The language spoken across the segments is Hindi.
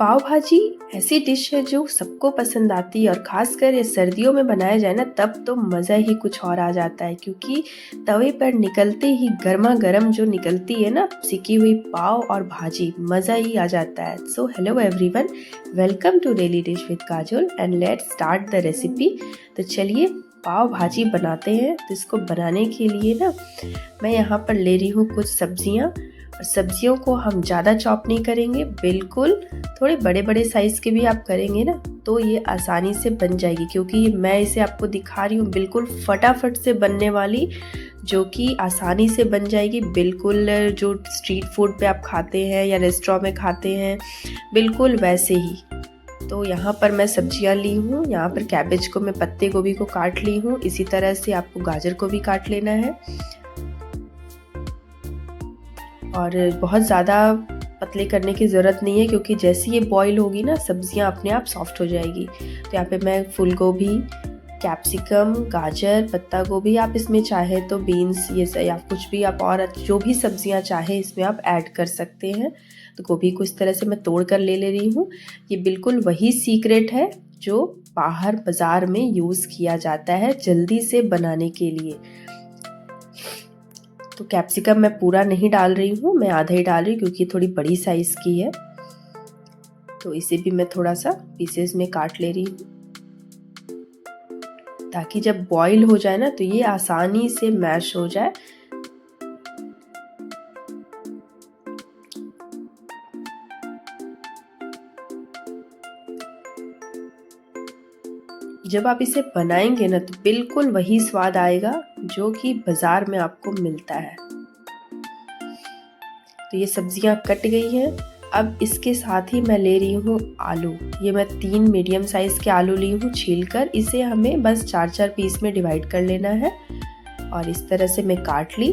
पाव भाजी ऐसी डिश है जो सबको पसंद आती है और ख़ासकर ये सर्दियों में बनाया जाए ना तब तो मज़ा ही कुछ और आ जाता है, क्योंकि तवे पर निकलते ही गर्मा गर्म जो निकलती है ना सिकी हुई पाव और भाजी, मज़ा ही आ जाता है। So hello everyone, welcome to daily dish with Kajol and let's start the recipe. तो चलिए पाव भाजी बनाते हैं। तो इसको बनाने के लिए ना मैं यहाँ पर ले रही हूँ कुछ सब्जियाँ, और सब्जियों को हम ज़्यादा चॉप नहीं करेंगे, बिल्कुल थोड़े बड़े बड़े साइज़ के भी आप करेंगे ना तो ये आसानी से बन जाएगी, क्योंकि मैं इसे आपको दिखा रही हूँ बिल्कुल फटाफट से बनने वाली, जो कि आसानी से बन जाएगी। बिल्कुल जो स्ट्रीट फूड पे आप खाते हैं या रेस्टोरेंट में खाते हैं बिल्कुल वैसे ही। तो यहाँ पर मैं सब्जियाँ ली हूँ। यहाँ पर कैबेज को मैं पत्ते गोभी को काट ली हूँ, इसी तरह से आपको गाजर को भी काट लेना है। और बहुत ज़्यादा पतले करने की ज़रूरत नहीं है, क्योंकि जैसे ये बॉईल होगी ना सब्जियां अपने आप सॉफ्ट हो जाएगी। तो यहाँ पे मैं फूल गोभी, कैप्सिकम, गाजर, पत्ता गोभी, आप इसमें चाहे तो बीन्स ये या कुछ भी आप और जो भी सब्जियां चाहे इसमें आप ऐड कर सकते हैं। तो गोभी को इस तरह से मैं तोड़ कर ले रही हूँ। ये बिल्कुल वही सीक्रेट है जो बाहर बाज़ार में यूज़ किया जाता है जल्दी से बनाने के लिए। तो कैप्सिकम मैं पूरा नहीं डाल रही हूँ, मैं आधा ही डाल रही हूँ क्योंकि थोड़ी बड़ी साइज़ की है। तो इसे भी मैं थोड़ा सा पीसेस में काट ले रही हूँ, ताकि जब बॉईल हो जाए ना तो ये आसानी से मैश हो जाए। जब आप इसे बनाएंगे ना तो बिल्कुल वही स्वाद आएगा जो कि बाजार में आपको मिलता है। तो ये सब्जियां कट गई हैं। अब इसके साथ ही मैं ले रही हूँ आलू। ये मैं 3 मीडियम साइज़ के आलू ली हूँ छीलकर। इसे हमें बस 4-4 पीस में डिवाइड कर लेना है और इस तरह से मैं काट ली।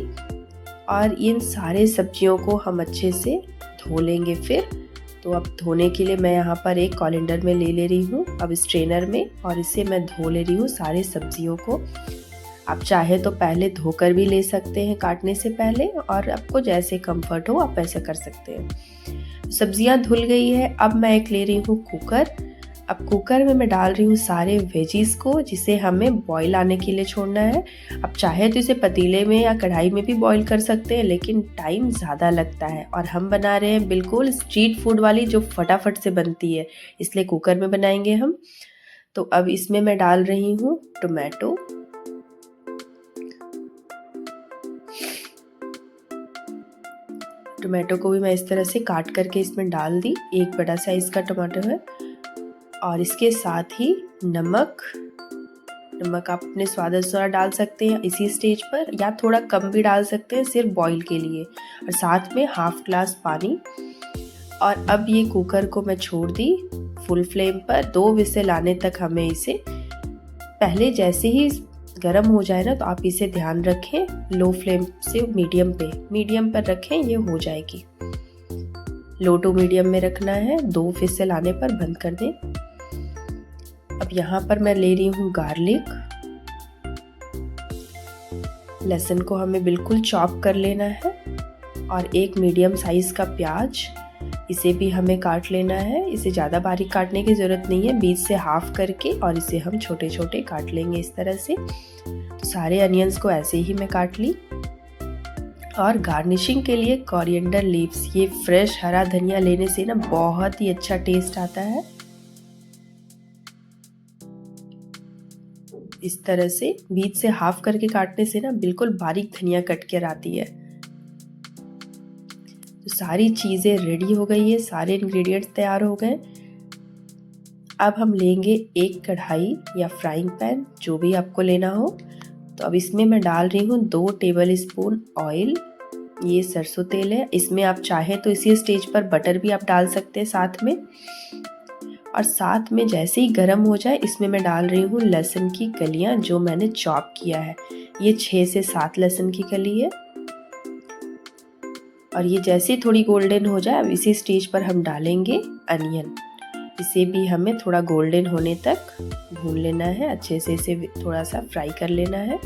और इन सारे सब्जियों को हम अच्छे से धो लेंगे फिर। तो अब धोने के लिए मैं यहाँ पर एक कॉलेंडर में ले रही हूँ, अब स्ट्रेनर में, और इसे मैं धो ले रही हूँ सारे सब्जियों को। आप चाहे तो पहले धोकर भी ले सकते हैं काटने से पहले, और आपको जैसे कंफर्ट हो आप वैसे कर सकते हैं। सब्जियां धुल गई है। अब मैं एक ले रही हूँ कुकर। अब कुकर में मैं डाल रही हूँ सारे वेजीज को, जिसे हमें बॉईल आने के लिए छोड़ना है। अब चाहे तो इसे पतीले में या कढ़ाई में भी बॉईल कर सकते हैं, लेकिन टाइम ज़्यादा लगता है और हम बना रहे हैं बिल्कुल स्ट्रीट फूड वाली जो फटाफट से बनती है, इसलिए कुकर में बनाएंगे हम। तो अब इसमें मैं डाल रही हूँ टोमेटो। टोमेटो को भी मैं इस तरह से काट करके इसमें डाल दी। एक बड़ा साइज़ का टमाटर है। और इसके साथ ही नमक आप अपने स्वाद अनुसार डाल सकते हैं इसी स्टेज पर, या थोड़ा कम भी डाल सकते हैं सिर्फ बॉईल के लिए। और साथ में हाफ ग्लास पानी। और अब ये कुकर को मैं छोड़ दी फुल फ्लेम पर। 2 विसल आने तक हमें इसे, पहले जैसे ही गर्म हो जाए ना तो आप इसे ध्यान रखें लो फ्लेम से मीडियम पर रखें, ये हो जाएगी। लो टू मीडियम में रखना है। 2 विसल आने पर बंद कर दें। अब यहाँ पर मैं ले रही हूँ गार्लिक। लहसुन को हमें बिल्कुल चॉप कर लेना है। और एक मीडियम साइज का प्याज, इसे भी हमें काट लेना है। इसे ज़्यादा बारीक काटने की ज़रूरत नहीं है, बीच से हाफ करके, और इसे हम छोटे छोटे काट लेंगे इस तरह से। तो सारे अनियंस को ऐसे ही मैं काट ली। और गार्निशिंग के लिए कोरिएंडर लीव्स, ये फ्रेश हरा धनिया लेने से ना बहुत ही अच्छा टेस्ट आता है। इस तरह से बीच से हाफ करके काटने से ना बिल्कुल बारीक धनिया कट कर आती है। तो सारी चीज़ें रेडी हो गई है, सारे इंग्रेडिएंट्स तैयार हो गए। अब हम लेंगे एक कढ़ाई या फ्राइंग पैन, जो भी आपको लेना हो। तो अब इसमें मैं डाल रही हूँ 2 टेबल स्पून ऑयल। ये सरसों तेल है। इसमें आप चाहे तो इसी स्टेज पर बटर भी आप डाल सकते हैं साथ में। और साथ में जैसे ही गर्म हो जाए इसमें मैं डाल रही हूँ लहसुन की कलियाँ, जो मैंने चॉप किया है। ये 6 से 7 लहसुन की कली है। और ये जैसे थोड़ी गोल्डन हो जाए, अब इसी स्टेज पर हम डालेंगे अनियन। इसे भी हमें थोड़ा गोल्डन होने तक भून लेना है, अच्छे से इसे थोड़ा सा फ्राई कर लेना है।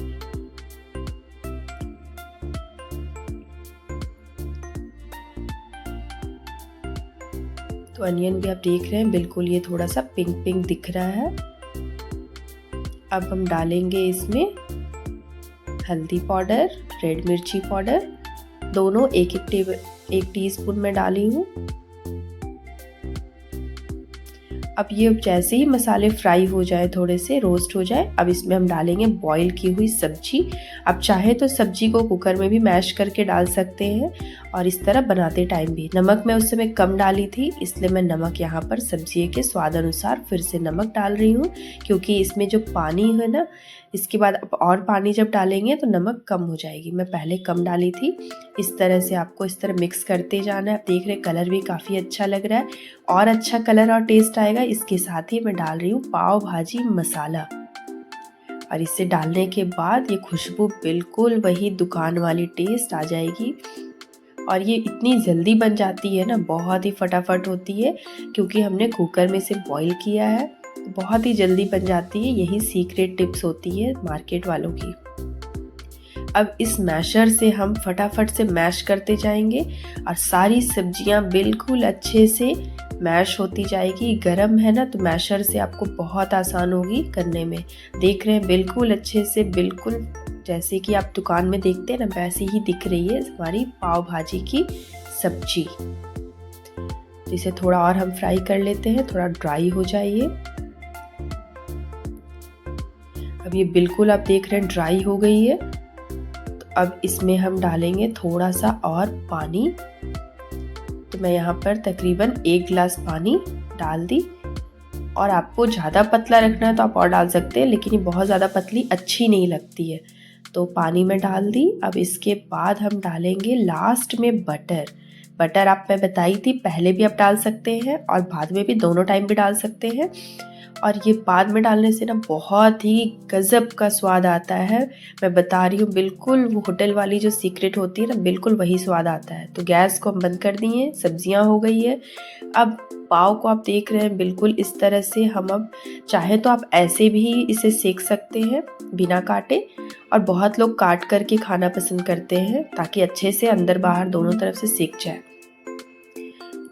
तो अनियन भी आप देख रहे हैं बिल्कुल ये थोड़ा सा पिंक पिंक दिख रहा है। अब हम डालेंगे इसमें हल्दी पाउडर, रेड मिर्ची पाउडर, दोनों एक टीस्पून में डाली हूँ। अब ये जैसे ही मसाले फ्राई हो जाए, थोड़े से रोस्ट हो जाए, अब इसमें हम डालेंगे बॉईल की हुई सब्जी। आप चाहे तो सब्जी को कुकर में भी मैश करके डाल सकते हैं और इस तरह बनाते टाइम भी। नमक मैं उस समय कम डाली थी, इसलिए मैं नमक यहाँ पर सब्जी के स्वाद अनुसार फिर से नमक डाल रही हूँ, क्योंकि इसमें जो पानी है ना, इसके बाद अब और पानी जब डालेंगे तो नमक कम हो जाएगी। मैं पहले कम डाली थी। इस तरह से आपको इस तरह मिक्स करते जाना है। आप देख रहे कलर भी काफ़ी अच्छा लग रहा है और अच्छा कलर और टेस्ट आएगा। इसके साथ ही मैं डाल रही हूँ पाव भाजी मसाला और इसे डालने के बाद ये खुशबू बिल्कुल वही दुकान वाली टेस्ट आ जाएगी। और ये इतनी जल्दी बन जाती है ना, बहुत ही फटाफट होती है, क्योंकि हमने कुकर में से बॉईल किया है। बहुत ही जल्दी बन जाती है। यही सीक्रेट टिप्स होती है मार्केट वालों की। अब इस मैशर से हम फटाफट से मैश करते जाएंगे और सारी सब्जियां बिल्कुल अच्छे से मैश होती जाएगी। गरम है ना, तो मैशर से आपको बहुत आसान होगी करने में। देख रहे हैं बिल्कुल अच्छे से, बिल्कुल जैसे कि आप दुकान में देखते हैं ना, वैसे ही दिख रही है हमारी पाव भाजी की सब्जी। इसे थोड़ा और हम फ्राई कर लेते हैं, थोड़ा ड्राई हो जाए। अब ये बिल्कुल आप देख रहे हैं ड्राई हो गई है। तो अब इसमें हम डालेंगे थोड़ा सा और पानी। तो मैं यहाँ पर तकरीबन 1 गिलास पानी डाल दी। और आपको ज़्यादा पतला रखना है तो आप और डाल सकते हैं, लेकिन ये बहुत ज़्यादा पतली अच्छी नहीं लगती है। तो पानी में डाल दी। अब इसके बाद हम डालेंगे लास्ट में बटर। बटर आप मैं बताई थी, पहले भी आप डाल सकते हैं और बाद में भी, दोनों टाइम भी डाल सकते हैं। और ये बाद में डालने से ना बहुत ही गजब का स्वाद आता है। मैं बता रही हूँ, बिल्कुल वो होटल वाली जो सीक्रेट होती है ना, बिल्कुल वही स्वाद आता है। तो गैस को हम बंद कर दिए, सब्जियां हो गई है। अब पाव को आप देख रहे हैं बिल्कुल इस तरह से हम अब चाहे तो आप ऐसे भी इसे सेक सकते हैं बिना काटे, और बहुत लोग काट करके खाना पसंद करते हैं ताकि अच्छे से अंदर बाहर दोनों तरफ से सेक जाए।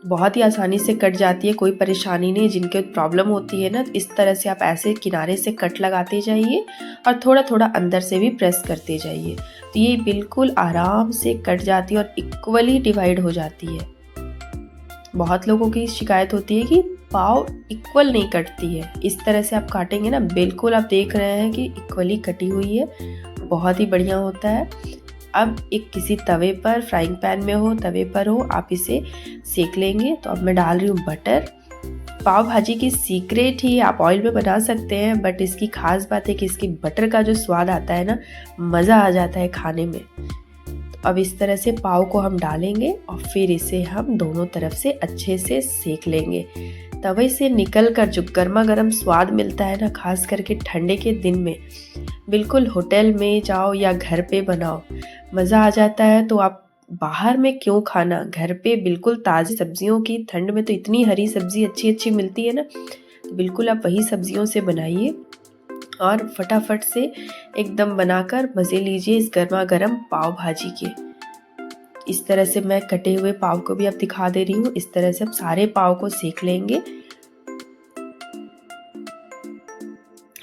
बहुत ही आसानी से कट जाती है, कोई परेशानी नहीं। जिनके प्रॉब्लम होती है ना, इस तरह से आप ऐसे किनारे से कट लगाते जाइए और थोड़ा थोड़ा अंदर से भी प्रेस करते जाइए, तो ये बिल्कुल आराम से कट जाती है और इक्वली डिवाइड हो जाती है। बहुत लोगों की शिकायत होती है कि पाव इक्वल नहीं कटती है। इस तरह से आप काटेंगे ना, बिल्कुल आप देख रहे हैं कि इक्वली कटी हुई है, बहुत ही बढ़िया होता है। अब एक किसी तवे पर, फ्राइंग पैन में हो, तवे पर हो, आप इसे सेक लेंगे। तो अब मैं डाल रही हूँ बटर। पाव भाजी की सीक्रेट ही आप ऑयल में बना सकते हैं, बट इसकी खास बात है कि इसकी बटर का जो स्वाद आता है ना, मज़ा आ जाता है खाने में। तो अब इस तरह से पाव को हम डालेंगे और फिर इसे हम दोनों तरफ से अच्छे से सेक लेंगे। तवे से निकल कर जो गर्मा गर्म स्वाद मिलता है ना, खास करके ठंडे के दिन में, बिल्कुल होटल में जाओ या घर पे बनाओ, मज़ा आ जाता है। तो आप बाहर में क्यों खाना, घर पे बिल्कुल ताज़ी सब्जियों की, ठंड में तो इतनी हरी सब्जी अच्छी अच्छी मिलती है ना, तो बिल्कुल आप वही सब्जियों से बनाइए और फटाफट से एकदम बनाकर मज़े लीजिए इस गर्मा गर्म पाव भाजी के। इस तरह से मैं कटे हुए पाव को भी अब दिखा दे रही हूँ। इस तरह से आप सारे पाव को सेक लेंगे।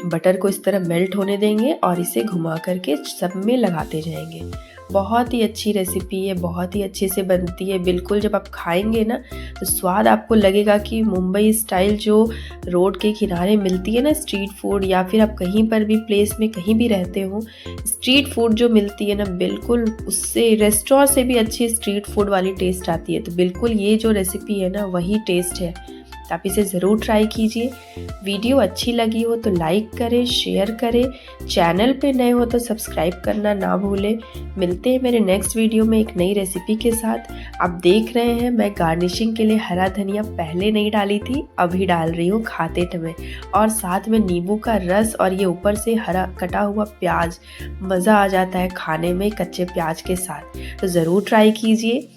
बटर को इस तरह मेल्ट होने देंगे और इसे घुमा करके सब में लगाते जाएंगे। बहुत ही अच्छी रेसिपी है, बहुत ही अच्छे से बनती है। बिल्कुल जब आप खाएंगे ना, तो स्वाद आपको लगेगा कि मुंबई स्टाइल जो रोड के किनारे मिलती है ना स्ट्रीट फूड, या फिर आप कहीं पर भी प्लेस में कहीं भी रहते हो, स्ट्रीट फूड जो मिलती है ना, बिल्कुल उससे, रेस्टोरेंट से भी अच्छी स्ट्रीट फूड वाली टेस्ट आती है। तो बिल्कुल ये जो रेसिपी है ना, वही टेस्ट है। तो आप इसे ज़रूर ट्राई कीजिए। वीडियो अच्छी लगी हो तो लाइक करें, शेयर करें। चैनल पे नए हो तो सब्सक्राइब करना ना भूलें। मिलते हैं मेरे नेक्स्ट वीडियो में एक नई रेसिपी के साथ। आप देख रहे हैं मैं गार्निशिंग के लिए हरा धनिया पहले नहीं डाली थी, अभी डाल रही हूँ खाते समय, और साथ में नींबू का रस और ये ऊपर से हरा कटा हुआ प्याज। मज़ा आ जाता है खाने में कच्चे प्याज के साथ। तो ज़रूर ट्राई कीजिए।